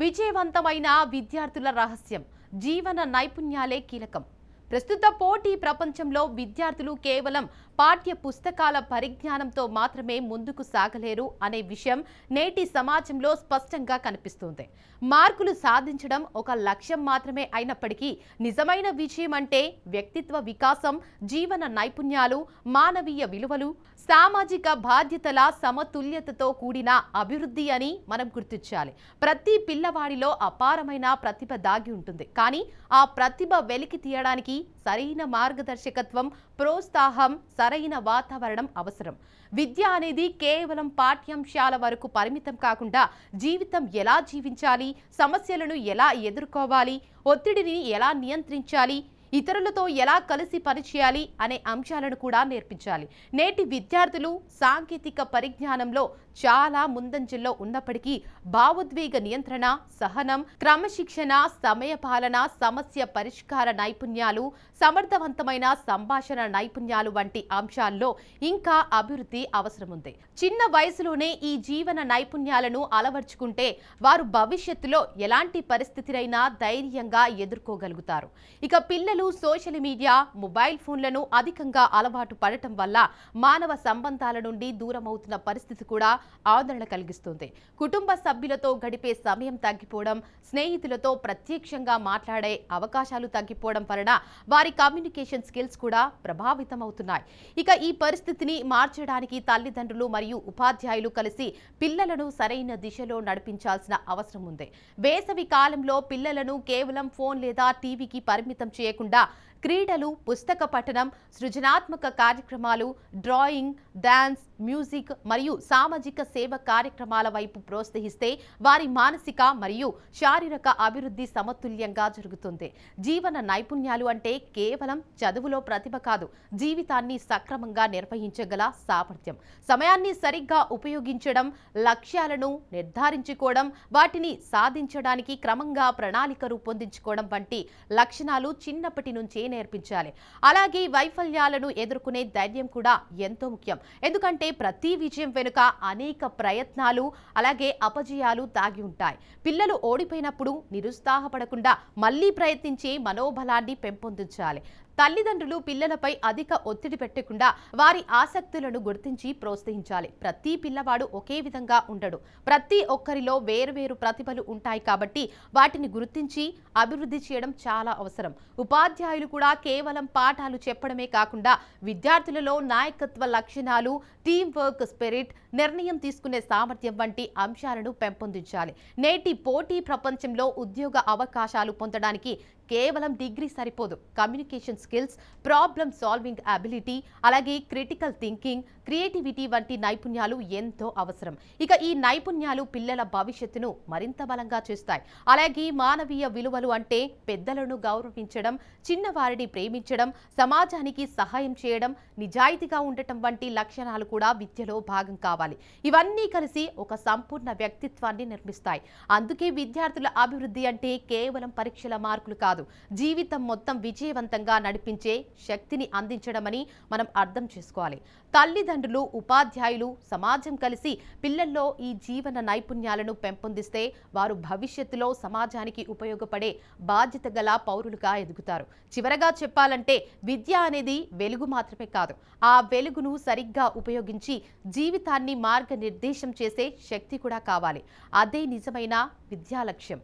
విజయవంతమైన విద్యార్థుల రహస్యం జీవన నైపుణ్యాలే కీలకం. ప్రస్తుత పోటీ ప్రపంచంలో విద్యార్థులు కేవలం పాఠ్య పుస్తకాల పరిజ్ఞానంతో మాత్రమే ముందుకు సాగలేరు అనే విషయం నేటి సమాజంలో స్పష్టంగా కనిపిస్తుంది. మార్కులు సాధించడం ఒక లక్ష్యం మాత్రమే అయినప్పటికీ నిజమైన విజయం అంటే వ్యక్తిత్వ వికాసం, జీవన నైపుణ్యాలు, మానవీయ విలువలు, సామాజిక బాధ్యతల సమతుల్యతతో కూడిన అభివృద్ధి అని మనం గుర్తించాలి. ప్రతి పిల్లవాడిలో అపారమైన ప్రతిభ దాగి ఉంటుంది. కానీ ఆ ప్రతిభ వెలికి తీయడానికి సరైన మార్గదర్శకత్వం, ప్రోత్సాహం, సరైన వాతావరణం అవసరం. విద్య అనేది కేవలం పాఠ్యాంశాల వరకు పరిమితం కాకుండా జీవితం ఎలా జీవించాలి, సమస్యలను ఎలా ఎదుర్కోవాలి, ఒత్తిడిని ఎలా నియంత్రించాలి, ఇతరులతో ఎలా కలిసి పనిచేయాలి అనే అంశాలను కూడా నేర్పించాలి. నేటి విద్యార్థులు సాంకేతిక పరిజ్ఞానంలో చాలా ముందంజల్లో ఉన్నప్పటికీ భావోద్వేగ నియంత్రణ, సహనం, క్రమశిక్షణ, సమయపాలన, సమస్య పరిష్కార నైపుణ్యాలు, సమర్థవంతమైన సంభాషణ నైపుణ్యాలు వంటి అంశాల్లో ఇంకా అభివృద్ధి అవసరముంది. చిన్న వయసులోనే ఈ జీవన నైపుణ్యాలను అలవర్చుకుంటే వారు భవిష్యత్తులో ఎలాంటి పరిస్థితినైనా ధైర్యంగా ఎదుర్కోగలుగుతారు. ఇక పిల్లలు సోషల్ మీడియా, మొబైల్ ఫోన్లను అధికంగా అలవాటు పడటం వల్ల మానవ సంబంధాల నుండి దూరమవుతున్న పరిస్థితి కూడా ఆందోళన కలిగిస్తుంది. కుటుంబ సభ్యులతో గడిపే సమయం తగ్గిపోవడం, స్నేహితులతో ప్రత్యక్షంగా మాట్లాడే అవకాశాలు తగ్గిపోవడం వలన వారి కమ్యూనికేషన్ స్కిల్స్ కూడా ప్రభావితమవుతున్నాయి. ఇక ఈ పరిస్థితిని మార్చడానికి తల్లిదండ్రులు మరియు ఉపాధ్యాయులు కలిసి పిల్లలను సరైన దిశలో నడిపించాల్సిన అవసరం ఉంది. వేసవి కాలంలో పిల్లలను కేవలం ఫోన్ లేదా టీవీకి పరిమితం చేయకుండా క్రీడలు, పుస్తక పఠనం, సృజనాత్మక కార్యక్రమాలు, డ్రాయింగ్, డాన్స్, మ్యూజిక్ మరియు సామాజిక సేవ కార్యక్రమాల వైపు ప్రోత్సహిస్తే వారి మానసిక మరియు శారీరక అభివృద్ధి సమతుల్యంగా జరుగుతుంది. జీవన నైపుణ్యాలు అంటే కేవలం చదువులో ప్రతిభ కాదు, జీవితాన్ని సక్రమంగా నిర్వహించగల సామర్థ్యం. సమయాన్ని సరిగ్గా ఉపయోగించడం, లక్ష్యాలను నిర్ధారించుకోవడం, వాటిని సాధించడానికి క్రమంగా ప్రణాళిక రూపొందించుకోవడం వంటి లక్షణాలు చిన్నప్పటి నుంచే నేర్పించాలి. అలాగే వైఫల్యాలను ఎదుర్కొనే ధైర్యం కూడా ఎంతో ముఖ్యం. ఎందుకంటే ప్రతి విజయం వెనుక అనేక ప్రయత్నాలు, అలాగే అపజయాలు దాగి ఉంటాయి. పిల్లలు ఓడిపోయినప్పుడు నిరుత్సాహపడకుండా మళ్లీ ప్రయత్నించే మనోబలాన్ని పెంపొందించాలి. తల్లిదండ్రులు పిల్లలపై అధిక ఒత్తిడి పెట్టకుండా వారి ఆసక్తులను గుర్తించి ప్రోత్సహించాలి. ప్రతి పిల్లవాడు ఒకే విధంగా ఉండడు. ప్రతి ఒక్కరిలో వేరువేరు ప్రతిభలు ఉంటాయి కాబట్టి వాటిని గుర్తించి అభివృద్ధి చేయడం చాలా అవసరం. ఉపాధ్యాయులు కూడా కేవలం పాఠాలు చెప్పడమే కాకుండా విద్యార్థులలో నాయకత్వ లక్షణాలు, టీం వర్క్ స్పిరిట్, నిర్ణయం తీసుకునే సామర్థ్యం వంటి అంశాలను పెంపొందించాలి. నేటి పోటీ ప్రపంచంలో ఉద్యోగ అవకాశాలు పొందడానికి కేవలం డిగ్రీ సరిపోదు. Communication skills, problem solving ability, అలాగే క్రిటికల్ థింకింగ్, క్రియేటివిటీ వంటి నైపుణ్యాలు ఎంతో అవసరం. ఇక ఈ నైపుణ్యాలు పిల్లల భవిష్యత్తును మరింత బలంగా చేస్తాయి. అలాగే మానవీయ విలువలు అంటే పెద్దలను గౌరవించడం, చిన్నవారిని ప్రేమించడం, సమాజానికి సహాయం చేయడం, నిజాయితీగా ఉండటం వంటి లక్షణాలు కూడా విద్యలో భాగం కావాలి. ఇవన్నీ కలిసి ఒక సంపూర్ణ వ్యక్తిత్వాన్ని నిర్మిస్తాయి. అందుకే విద్యార్థుల అభివృద్ధి అంటే కేవలం పరీక్షల మార్కులు కాదు, జీవితం మొత్తం విజయవంతంగా నడిపించే శక్తిని అందించడమని మనం అర్థం చేసుకోవాలి. తల్లిదండ్రులు, ఉపాధ్యాయులు, సమాజం కలిసి పిల్లల్లో ఈ జీవన నైపుణ్యాలను పెంపొందిస్తే వారు భవిష్యత్తులో సమాజానికి ఉపయోగపడే బాధ్యత గల పౌరులుగా ఎదుగుతారు. చివరగా చెప్పాలంటే విద్య అనేది వెలుగు మాత్రమే కాదు, ఆ వెలుగును సరిగ్గా ఉపయోగించి జీవితాన్ని మార్గనిర్దేశం చేసే శక్తి కూడా కావాలి. అదే నిజమైన విద్యా లక్ష్యం.